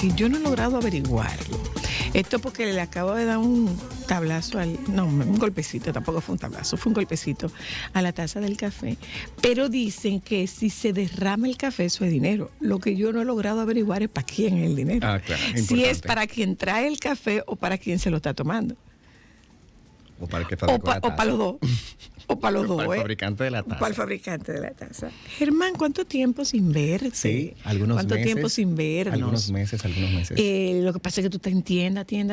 que yo no he logrado averiguarlo. Esto porque le acabo de dar un tablazo un golpecito, tampoco fue un tablazo, fue un golpecito a la taza del café. Pero dicen que si se derrama el café, eso es dinero. Lo que yo no he logrado averiguar es para quién es el dinero. Ah, claro, si es para quien trae el café o para quien se lo está tomando. O para el que fabricó la taza. O para los dos. O para los dos, para el fabricante de la taza. Para el fabricante de la taza. Germán, ¿cuánto tiempo sin verte? Sí, algunos ¿Cuánto meses. ¿Cuánto tiempo sin vernos? Algunos meses. Lo que pasa es que tú estás en tienda. Sí,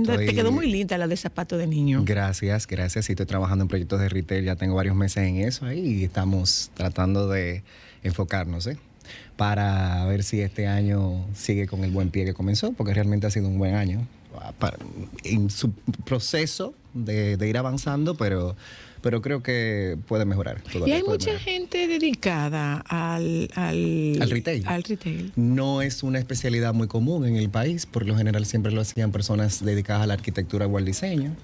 Te quedó muy linda la de zapatos de niño. Gracias. Sí, estoy trabajando en proyectos de retail. Ya tengo varios meses en eso ahí y estamos tratando de enfocarnos, para ver si este año sigue con el buen pie que comenzó, porque realmente ha sido un buen año en su proceso de ir avanzando, pero creo que puede mejorar. Y hay mucha gente dedicada al retail. Al retail. No es una especialidad muy común en el país. Por lo general siempre lo hacían personas dedicadas a la arquitectura o al diseño,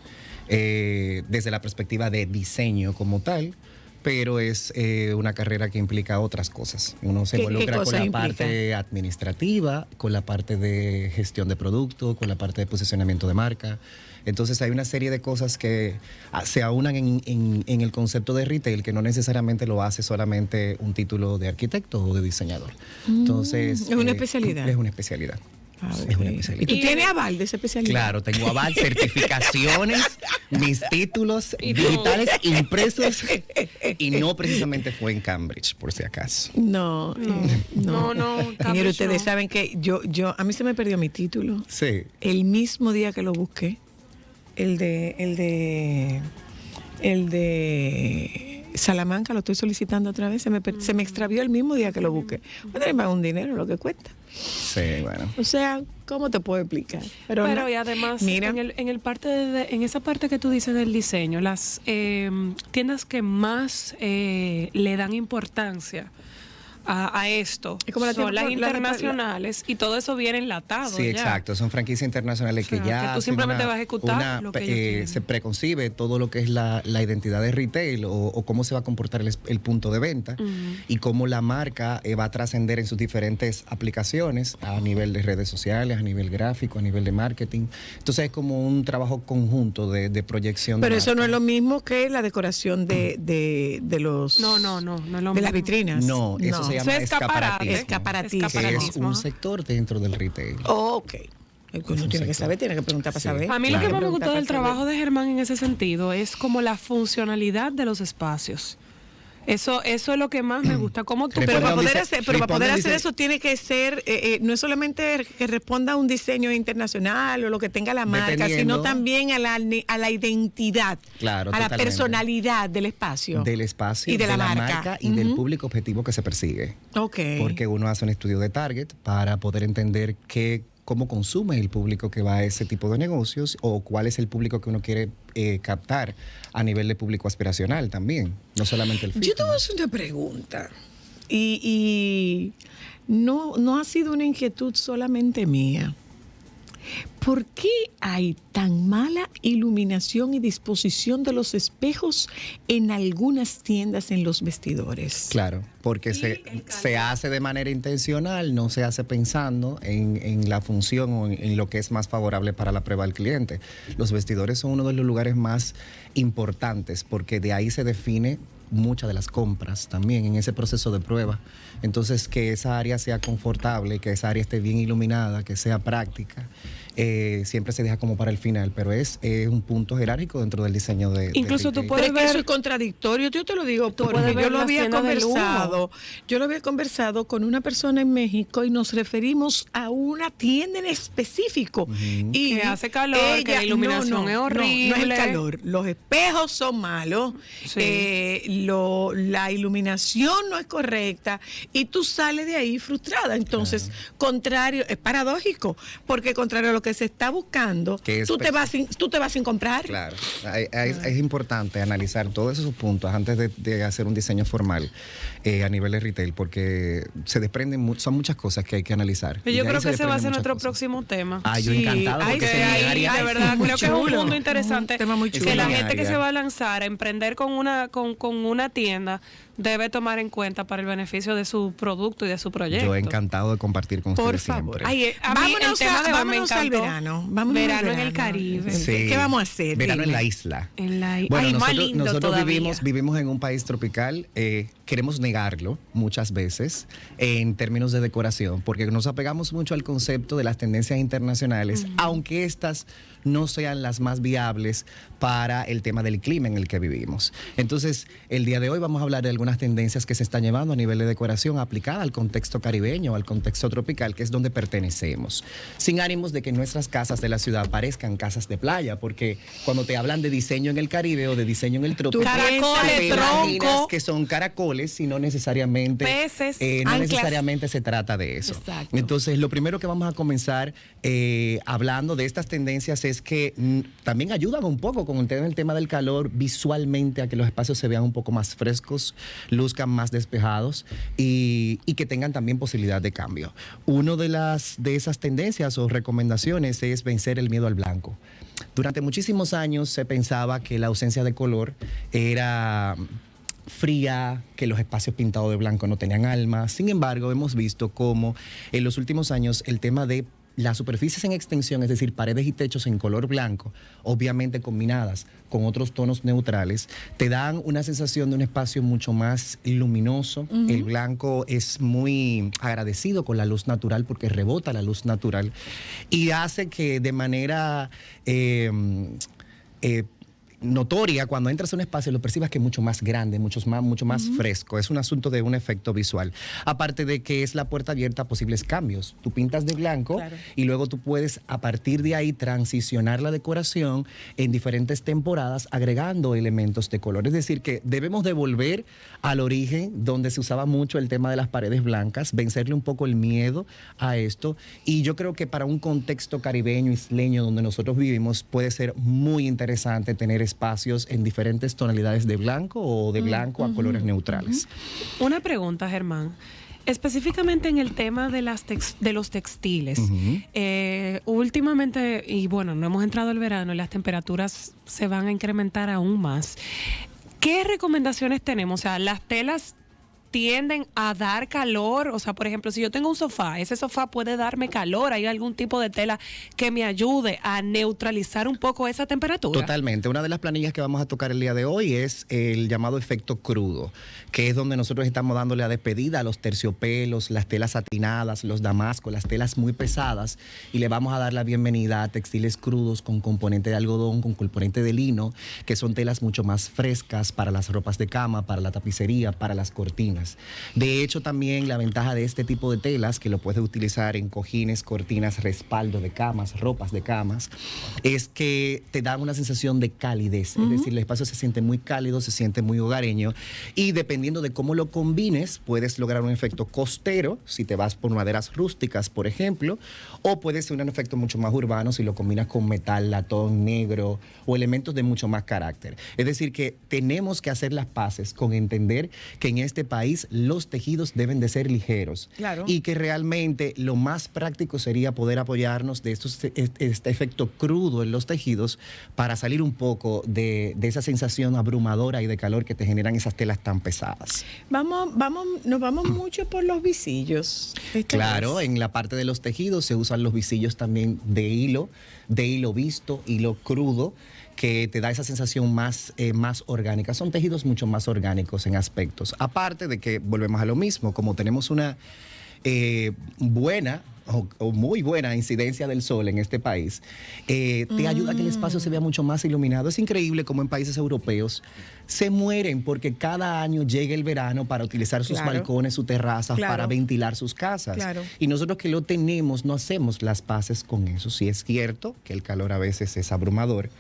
desde la perspectiva de diseño como tal. Pero es una carrera que implica otras cosas. Uno se involucra con la parte administrativa, con la parte de gestión de producto, con la parte de posicionamiento de marca. Entonces hay una serie de cosas que se aunan en el concepto de retail, que no necesariamente lo hace solamente un título de arquitecto o de diseñador. Entonces, es una especialidad. Es una especialidad. Es una especialidad. ¿Y tú tienes aval de esa especialidad? Claro, tengo aval, certificaciones, mis títulos digitales impresos, y no precisamente fue en Cambridge, por si acaso. No. Señor, ustedes saben que a mí se me perdió mi título. Sí. El mismo día que lo busqué, el de Salamanca lo estoy solicitando otra vez, se me extravió el mismo día que lo busqué. Bueno, es más un dinero lo que cuesta. Sí, bueno. O sea, ¿cómo te puedo explicar? Pero y además, mira, en esa parte que tú dices del diseño, las tiendas que más le dan importancia a esto son las internacionales, y todo eso viene enlatado. Sí, ya. Exacto, son franquicias internacionales, o sea, que ya que tú simplemente vas a ejecutar lo que se preconcibe todo lo que es la identidad de retail o cómo se va a comportar el punto de venta, y cómo la marca va a trascender en sus diferentes aplicaciones a nivel de redes sociales, a nivel gráfico, a nivel de marketing. Entonces es como un trabajo conjunto de proyección. Pero eso no es lo mismo que la decoración de los no es lo mismo. De las vitrinas. No, eso se llama escaparatismo. Que es un sector dentro del retail. Ok. Uno tiene que saber, tiene que preguntar para saber. A mí lo que más me gustó del trabajo de Germán en ese sentido es como la funcionalidad de los espacios. Eso es lo que más me gusta. ¿Cómo tú? Pero para poder hacer eso tiene que ser, no es solamente que responda a un diseño internacional o lo que tenga la marca, sino también a la identidad, claro, a la personalidad del espacio. Del espacio, y de la marca. Y del público objetivo que se persigue. Okay. Porque uno hace un estudio de target para poder entender cómo consume el público que va a ese tipo de negocios, o cuál es el público que uno quiere captar a nivel de público aspiracional también, no solamente el fitness. Yo te voy a hacer una pregunta, y no ha sido una inquietud solamente mía. ¿Por qué hay tan mala iluminación y disposición de los espejos en algunas tiendas en los vestidores? Claro, porque se hace de manera intencional, no se hace pensando en la función o en lo que es más favorable para la prueba del cliente. Los vestidores son uno de los lugares más importantes, porque de ahí se define muchas de las compras también en ese proceso de prueba. Entonces, que esa área sea confortable, que esa área esté bien iluminada, que sea práctica, siempre se deja como para el final, pero es un punto jerárquico dentro del diseño de incluso tú puedes ver, eso es contradictorio. Yo te lo digo porque yo lo había conversado con una persona en México, y nos referimos a una tienda en específico, y que hace calor, que la iluminación es horrible. No es el calor, los espejos son malos, la iluminación no es correcta, y tú sales de ahí frustrada. Entonces, contrario, es paradójico, porque contrario a lo que se está buscando, tú te vas sin comprar. Claro, es importante analizar todos esos puntos antes de hacer un diseño formal a nivel de retail, porque se desprenden, son muchas cosas que hay que analizar. Pero yo creo que ese va a ser nuestro próximo tema. Yo encantado, porque de verdad creo que es un mundo interesante, un tema muy chulo. que la gente que se va a lanzar a emprender con una tienda, debe tomar en cuenta para el beneficio de su producto y de su proyecto. Yo encantado de compartir con ustedes. Por favor. Siempre. Ay, a mí el tema de hoy me encantó. Al verano. Verano en el Caribe. Sí. ¿Qué vamos a hacer? Verano Dime. en la isla. Bueno, nosotros vivimos en un país tropical. Queremos negarlo muchas veces en términos de decoración, porque nos apegamos mucho al concepto de las tendencias internacionales, aunque estas no sean las más viables para el tema del clima en el que vivimos. Entonces, el día de hoy vamos a hablar de algunas tendencias que se están llevando a nivel de decoración aplicada al contexto caribeño, al contexto tropical, que es donde pertenecemos, sin ánimos de que nuestras casas de la ciudad parezcan casas de playa, porque cuando te hablan de diseño en el Caribe o de diseño en el trópico, caracoles, tronco, que son caracoles, sino necesariamente peces, no necesariamente se trata de eso. Exacto. Entonces, lo primero que vamos a comenzar hablando de estas tendencias es que también ayudan un poco con el tema del calor visualmente a que los espacios se vean un poco más frescos, luzcan más despejados y que tengan también posibilidad de cambio. Una de esas tendencias o recomendaciones es vencer el miedo al blanco. Durante muchísimos años se pensaba que la ausencia de color era fría, que los espacios pintados de blanco no tenían alma. Sin embargo, hemos visto cómo en los últimos años el tema de las superficies en extensión, es decir, paredes y techos en color blanco, obviamente combinadas con otros tonos neutrales, te dan una sensación de un espacio mucho más luminoso. El blanco es muy agradecido con la luz natural porque rebota la luz natural y hace que de manera notoria, cuando entras a un espacio lo percibas que es mucho más grande, mucho más fresco. Es un asunto de un efecto visual. Aparte de que es la puerta abierta a posibles cambios. Tú pintas de blanco y luego tú puedes a partir de ahí transicionar la decoración en diferentes temporadas agregando elementos de color. Es decir, que debemos de volver al origen donde se usaba mucho el tema de las paredes blancas, vencerle un poco el miedo a esto. Y yo creo que para un contexto caribeño, isleño, donde nosotros vivimos, puede ser muy interesante tener espacios en diferentes tonalidades de blanco o de blanco a colores neutrales. Una pregunta, Germán. Específicamente en el tema de los textiles. Últimamente, y bueno, no hemos entrado al verano y las temperaturas se van a incrementar aún más. ¿Qué recomendaciones tenemos? O sea, las telas tienden a dar calor. O sea, por ejemplo, si yo tengo un sofá, ese sofá puede darme calor. ¿Hay algún tipo de tela que me ayude a neutralizar un poco esa temperatura? Totalmente. Una de las planillas que vamos a tocar el día de hoy es el llamado efecto crudo, que es donde nosotros estamos dándole a despedida a los terciopelos, las telas satinadas, los damascos, las telas muy pesadas, y le vamos a dar la bienvenida a textiles crudos con componente de algodón, con componente de lino, que son telas mucho más frescas para las ropas de cama, para la tapicería, para las cortinas. De hecho, también la ventaja de este tipo de telas, que lo puedes utilizar en cojines, cortinas, respaldo de camas, ropas de camas, es que te dan una sensación de calidez. Es decir, el espacio se siente muy cálido, se siente muy hogareño, y dependiendo de cómo lo combines, puedes lograr un efecto costero, si te vas por maderas rústicas, por ejemplo, o puede ser un efecto mucho más urbano si lo combinas con metal, latón, negro o elementos de mucho más carácter. Es decir, que tenemos que hacer las paces con entender que en este país los tejidos deben de ser ligeros. Claro. Y que realmente lo más práctico sería poder apoyarnos de este efecto crudo en los tejidos para salir un poco de esa sensación abrumadora y de calor que te generan esas telas tan pesadas. Nos vamos mucho por los visillos. Claro, en la parte de los tejidos se usan los visillos también de hilo visto, hilo crudo, que te da esa sensación más orgánica. Son tejidos mucho más orgánicos en aspectos. Aparte de que volvemos a lo mismo, como tenemos una buena o muy buena incidencia del sol en este país, te ayuda a que el espacio se vea mucho más iluminado. Es increíble cómo en países europeos se mueren porque cada año llega el verano para utilizar sus balcones, sus terrazas, para ventilar sus casas. Y nosotros que lo tenemos no hacemos las paces con eso. Sí es cierto que el calor a veces es abrumador,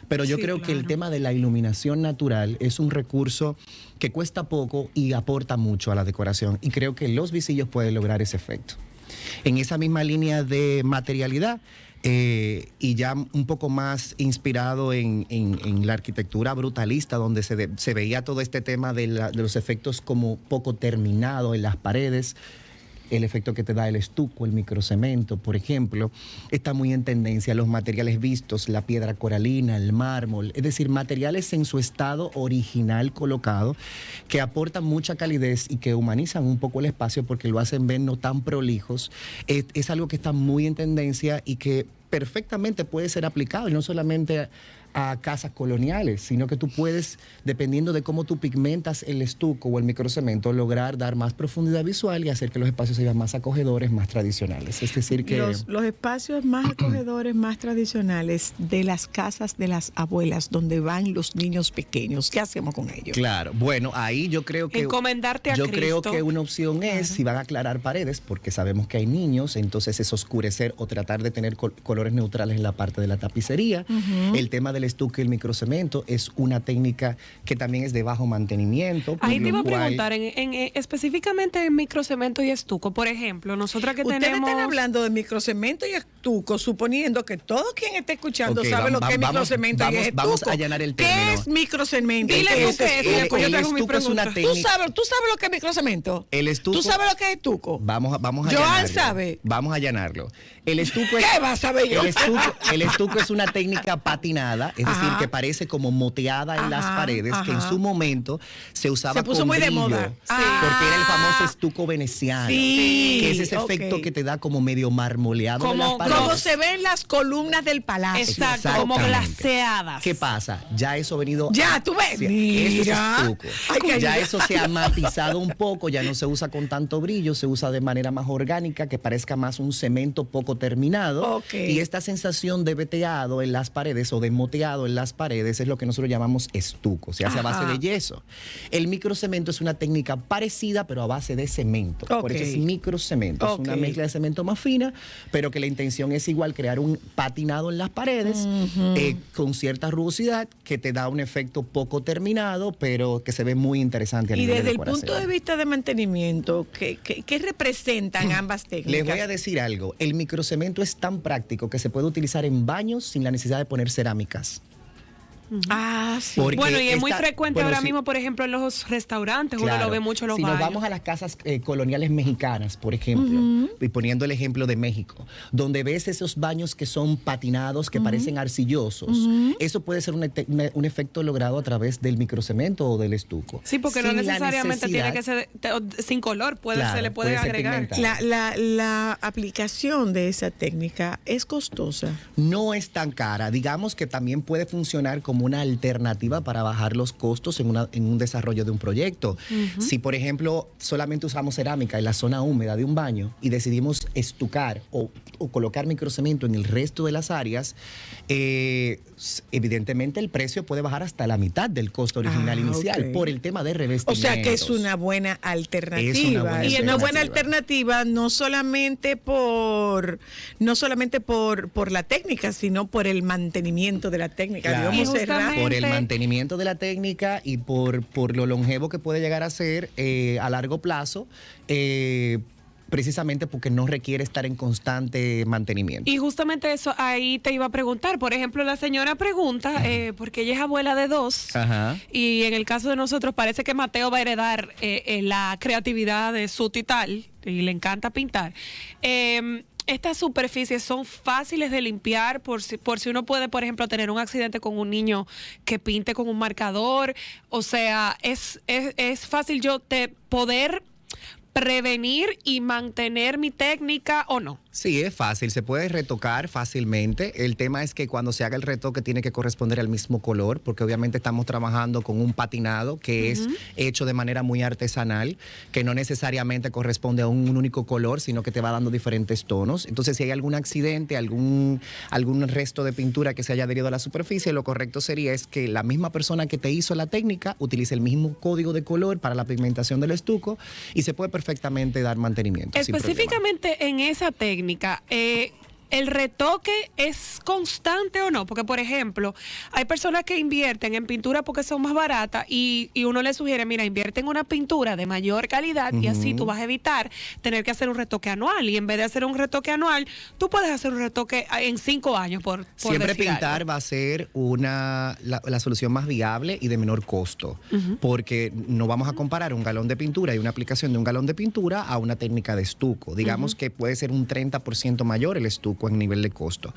pero yo creo que el tema de la iluminación natural es un recurso que cuesta poco y aporta mucho a la decoración. Y creo que los visillos pueden lograr ese efecto. En esa misma línea de materialidad, y ya un poco más inspirado en la arquitectura brutalista, donde se veía todo este tema de los efectos como poco terminado en las paredes, el efecto que te da el estuco, el microcemento, por ejemplo, está muy en tendencia. Los materiales vistos, la piedra coralina, el mármol, es decir, materiales en su estado original colocado que aportan mucha calidez y que humanizan un poco el espacio porque lo hacen ver no tan prolijos. Es algo que está muy en tendencia y que perfectamente puede ser aplicado, y no solamente a casas coloniales, sino que tú puedes, dependiendo de cómo tú pigmentas el estuco o el microcemento, lograr dar más profundidad visual y hacer que los espacios se vean más acogedores, más tradicionales. Es decir, que los espacios más acogedores, más tradicionales de las casas de las abuelas, donde van los niños pequeños, ¿qué hacemos con ellos? Claro, bueno, ahí yo creo que encomendarte a Cristo. Creo que una opción es, si van a aclarar paredes, porque sabemos que hay niños, entonces es oscurecer o tratar de tener colores neutrales en la parte de la tapicería. El tema del estuco y el microcemento es una técnica que también es de bajo mantenimiento. Ahí te iba a preguntar, específicamente en microcemento y estuco, por ejemplo, nosotras que Ustedes tenemos... están hablando de microcemento y estuco, suponiendo que todo quien esté escuchando sabe lo que es microcemento y estuco. Vamos a allanar el término. ¿Qué es microcemento? Dile tú qué es, el estuco es una técnica. ¿Tú sabes lo que es microcemento? El estuco. ¿Tú sabes lo que es estuco? Vamos a Joan allanarlo. sabe. Vamos a allanarlo. El estuco es, ¿Qué vas a saber yo? El estuco es una técnica patinada, es decir, que parece como moteada en las paredes, que en su momento se usaba se puso con muy brillo, de moda. porque era el famoso estuco veneciano, que es ese efecto que te da como medio marmoleado en las paredes. Como se ven las columnas del palacio. Exacto, como glaseadas. ¿Qué pasa? Ya eso ha venido... Ya, tú ves. Eso es estuco. Ya eso se ha matizado un poco, ya no se usa con tanto brillo, se usa de manera más orgánica, que parezca más un cemento poco terminado. Y esta sensación de veteado en las paredes o de moteado en las paredes es lo que nosotros llamamos estuco, se hace a base de yeso. El microcemento es una técnica parecida, pero a base de cemento. Por eso es microcemento. Es una mezcla de cemento más fina, pero que la intención es igual crear un patinado en las paredes con cierta rugosidad que te da un efecto poco terminado, pero que se ve muy interesante a nivel de decoración. Y desde el punto de vista de mantenimiento, ¿qué representan ambas técnicas? Les voy a decir algo. El microcemento es tan práctico que se puede utilizar en baños sin la necesidad de poner cerámicas. Sí. Bueno, y es muy frecuente ahora mismo, por ejemplo, en los restaurantes, uno lo ve mucho en los baños. Si nos vamos a las casas coloniales mexicanas, por ejemplo, y poniendo el ejemplo de México, donde ves esos baños que son patinados, que parecen arcillosos, eso puede ser un efecto logrado a través del microcemento o del estuco. Sí, porque no necesariamente tiene que ser sin color, se le puede agregar. La aplicación de esa técnica es costosa. No es tan cara. Digamos que también puede funcionar como una alternativa para bajar los costos en un desarrollo de un proyecto. Si, por ejemplo, solamente usamos cerámica en la zona húmeda de un baño y decidimos estucar o colocar microcemento en el resto de las áreas, evidentemente el precio puede bajar hasta la mitad del costo original inicial por el tema de revestimientos. O sea que es una buena alternativa. Y es una buena alternativa no solamente por la técnica, sino por el mantenimiento de la técnica. Claro. Por el mantenimiento de la técnica y por lo longevo que puede llegar a ser a largo plazo, precisamente porque no requiere estar en constante mantenimiento. Y justamente eso, ahí te iba a preguntar. Por ejemplo, la señora pregunta, porque ella es abuela de 2, y en el caso de nosotros parece que Mateo va a heredar la creatividad de su tital, y le encanta pintar. Estas superficies son fáciles de limpiar por si uno puede, por ejemplo, tener un accidente con un niño que pinte con un marcador. O sea, es fácil poder prevenir y mantener mi técnica, ¿o no? Sí, es fácil, se puede retocar fácilmente. El tema es que cuando se haga el retoque tiene que corresponder al mismo color, porque obviamente estamos trabajando con un patinado que es hecho de manera muy artesanal, que no necesariamente corresponde a un único color, sino que te va dando diferentes tonos. Entonces, si hay algún accidente, algún resto de pintura que se haya adherido a la superficie, lo correcto sería es que la misma persona que te hizo la técnica utilice el mismo código de color para la pigmentación del estuco y se puede perfectamente dar mantenimiento. Específicamente en esa técnica, ¿el retoque es constante o no? Porque, por ejemplo, hay personas que invierten en pintura porque son más baratas y uno le sugiere, mira, invierte en una pintura de mayor calidad y así tú vas a evitar tener que hacer un retoque anual. Y en vez de hacer un retoque anual, tú puedes hacer un retoque en 5 años, por siempre pintar algo. va a ser la solución más viable y de menor costo, porque no vamos a comparar un galón de pintura y una aplicación de un galón de pintura a una técnica de estuco. Digamos que puede ser un 30% mayor el estuco en nivel de costo,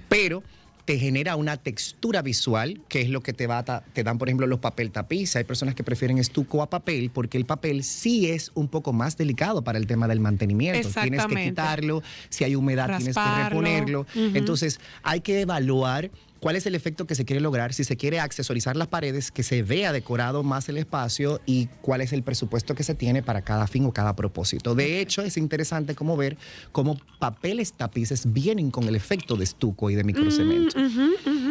pero te genera una textura visual, que es lo que te dan, por ejemplo, los papel tapiz. Hay personas que prefieren estuco a papel porque el papel sí es un poco más delicado para el tema del mantenimiento. Tienes que quitarlo, si hay humedad tienes que reponerlo. Entonces hay que evaluar cuál es el efecto que se quiere lograr, si se quiere accesorizar las paredes, que se vea decorado más el espacio y cuál es el presupuesto que se tiene para cada fin o cada propósito. De hecho, es interesante como ver cómo papeles tapices vienen con el efecto de estuco y de microcemento.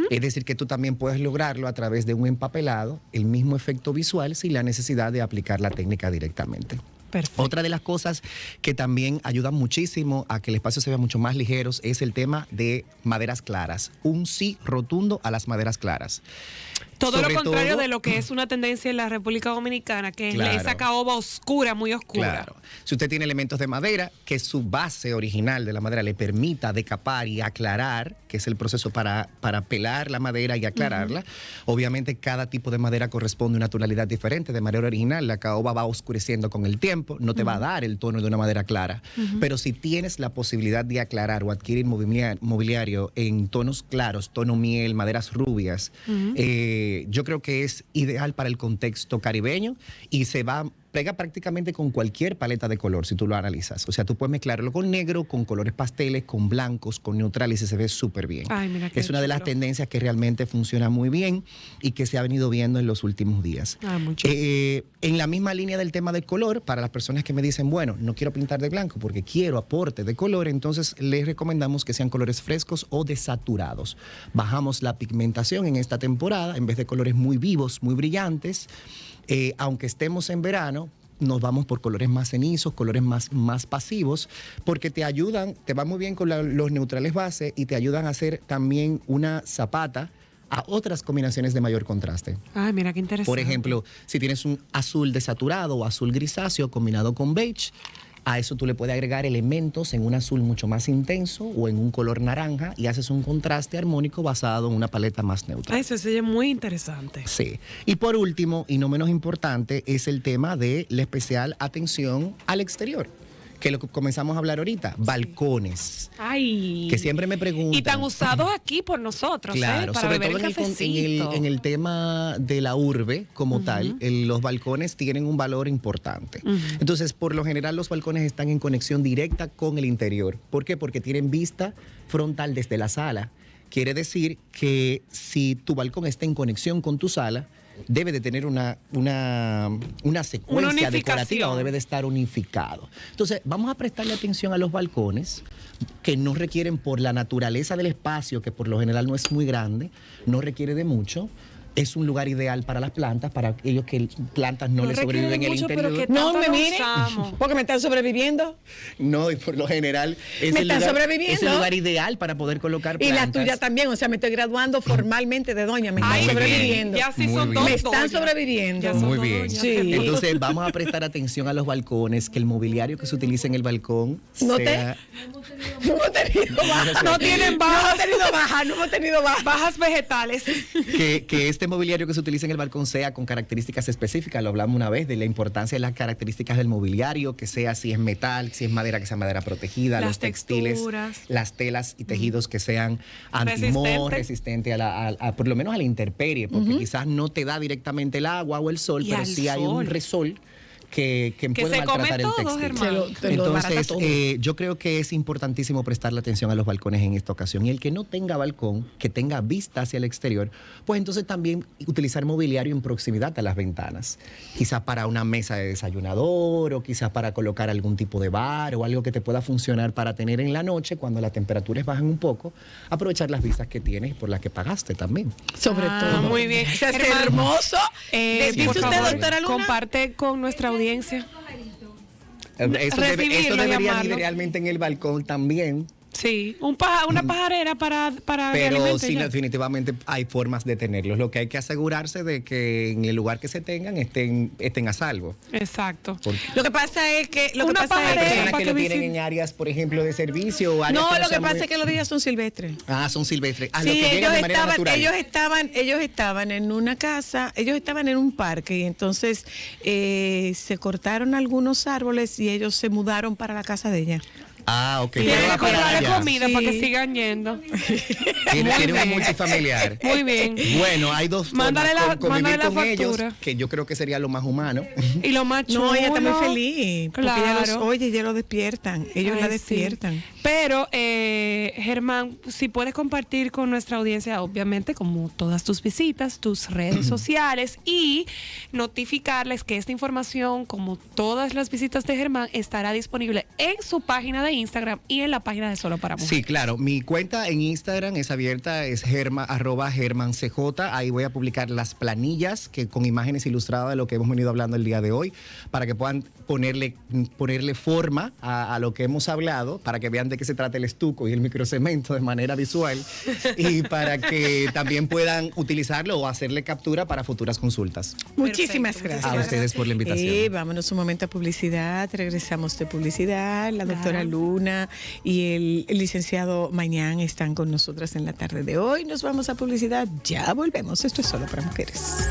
Es decir, que tú también puedes lograrlo a través de un empapelado, el mismo efecto visual sin la necesidad de aplicar la técnica directamente. Perfecto. Otra de las cosas que también ayudan muchísimo a que el espacio se vea mucho más ligero es el tema de maderas claras. Un sí rotundo a las maderas claras. Todo lo contrario de lo que es una tendencia en la República Dominicana, que es esa caoba oscura, muy oscura. Claro. Si usted tiene elementos de madera, que su base original de la madera le permita decapar y aclarar, que es el proceso para pelar la madera y aclararla, obviamente cada tipo de madera corresponde a una tonalidad diferente. De madera original, la caoba va oscureciendo con el tiempo, no te va a dar el tono de una madera clara. Pero si tienes la posibilidad de aclarar o adquirir mobiliario en tonos claros, tono miel, maderas rubias, yo creo que es ideal para el contexto caribeño y pega prácticamente con cualquier paleta de color si tú lo analizas. O sea, tú puedes mezclarlo con negro, con colores pasteles, con blancos, con neutrales y se ve súper bien. Ay, mira qué es una de las tendencias que realmente funciona muy bien y que se ha venido viendo en los últimos días. En la misma línea del tema del color, para las personas que me dicen, bueno, no quiero pintar de blanco porque quiero aporte de color, entonces les recomendamos que sean colores frescos o desaturados. Bajamos la pigmentación en esta temporada, en vez de colores muy vivos, muy brillantes. Aunque estemos en verano, nos vamos por colores más cenizos, colores más pasivos, porque te ayudan, te va muy bien con los neutrales base y te ayudan a hacer también una zapata a otras combinaciones de mayor contraste. Ay, mira qué interesante. Por ejemplo, si tienes un azul desaturado o azul grisáceo combinado con beige, a eso tú le puedes agregar elementos en un azul mucho más intenso o en un color naranja y haces un contraste armónico basado en una paleta más neutra. Eso sería muy interesante. Sí. Y por último, y no menos importante, es el tema de la especial atención al exterior, que lo que comenzamos a hablar ahorita, balcones. Ay. Que siempre me preguntan. Y tan usados aquí por nosotros, claro, para sobre beber todo el en el tema de la urbe como tal, los balcones tienen un valor importante. Entonces, por lo general, los balcones están en conexión directa con el interior. ¿Por qué? Porque tienen vista frontal desde la sala. Quiere decir que si tu balcón está en conexión con tu sala, debe de tener una secuencia decorativa o debe de estar unificado. Entonces, vamos a prestarle atención a los balcones que no requieren, por la naturaleza del espacio, que por lo general no es muy grande, no requiere de mucho. Es un lugar ideal para las plantas, para aquellos que plantas no les sobreviven en el interior. No me miren, porque me están sobreviviendo. No, y por lo general es el lugar ideal para poder colocar plantas. Y la tuya también, o sea, me estoy graduando formalmente de doña, me están sobreviviendo. Ya sí son dos. Me están sobreviviendo. Muy bien. Sí. Entonces vamos a prestar atención a los balcones, que el mobiliario que se utilice en el balcón No hemos tenido bajas. No tienen bajas. No hemos tenido bajas. Bajas vegetales. Que este mobiliario que se utiliza en el balcón sea con características específicas. Lo hablamos una vez de la importancia de las características del mobiliario, que sea, si es metal, si es madera, que sea madera protegida, las los textiles, texturas, las telas y tejidos que sean anti-moho, resistente a por lo menos a la intemperie, porque quizás no te da directamente el agua o el sol, pero sí hay un resol que puede maltratar el textil. Entonces, yo creo que es importantísimo prestarle atención a los balcones en esta ocasión. Y el que no tenga balcón, que tenga vista hacia el exterior, pues entonces también utilizar mobiliario en proximidad a las ventanas. Quizás para una mesa de desayunador o quizás para colocar algún tipo de bar o algo que te pueda funcionar para tener en la noche, cuando las temperaturas bajan un poco, aprovechar las vistas que tienes por las que pagaste también. Sobre todo. Muy bien. Es hermoso. ¿Dice usted, doctora Luna? Comparte con nuestra audiencia. Eso debería ir realmente en el balcón también. Sí, una pajarera para pero sí, definitivamente hay formas de tenerlos. Lo que hay que asegurarse de que en el lugar que se tengan estén a salvo. Exacto. Lo que pasa es que hay personas que lo tienen en áreas, por ejemplo, de servicio o áreas no, lo que pasa es que los días son silvestres. Son silvestres. Sí, ellos estaban en una casa, ellos estaban en un parque y entonces se cortaron algunos árboles y ellos se mudaron para la casa de ella. Ok. Tienen que comprarle comida para que sigan yendo. Tiene una multifamiliar. Muy bien. Bueno, hay dos mándale formas convivir con factura. ellos, que yo creo que sería lo más humano. Y lo más chulo. No, ella está muy feliz. Claro. Porque ella los oye, ella lo despiertan. Ellos la despiertan. Sí. Pero, Germán, si puedes compartir con nuestra audiencia, obviamente, como todas tus visitas, tus redes sociales y notificarles que esta información, como todas las visitas de Germán, estará disponible en su página de Instagram y en la página de Solo para Mujeres. Sí, claro. Mi cuenta en Instagram es abierta, es @germancj. Ahí voy a publicar las planillas con imágenes ilustradas de lo que hemos venido hablando el día de hoy, para que puedan ponerle forma a lo que hemos hablado, para que vean de qué se trata el estuco y el microcemento de manera visual y para que también puedan utilizarlo o hacerle captura para futuras consultas. Muchísimas gracias. A ustedes por la invitación. Vámonos un momento a publicidad. Regresamos de publicidad. La doctora Luna y el licenciado Mañán están con nosotras en la tarde de hoy. Nos vamos a publicidad. Ya volvemos. Esto es Solo para Mujeres.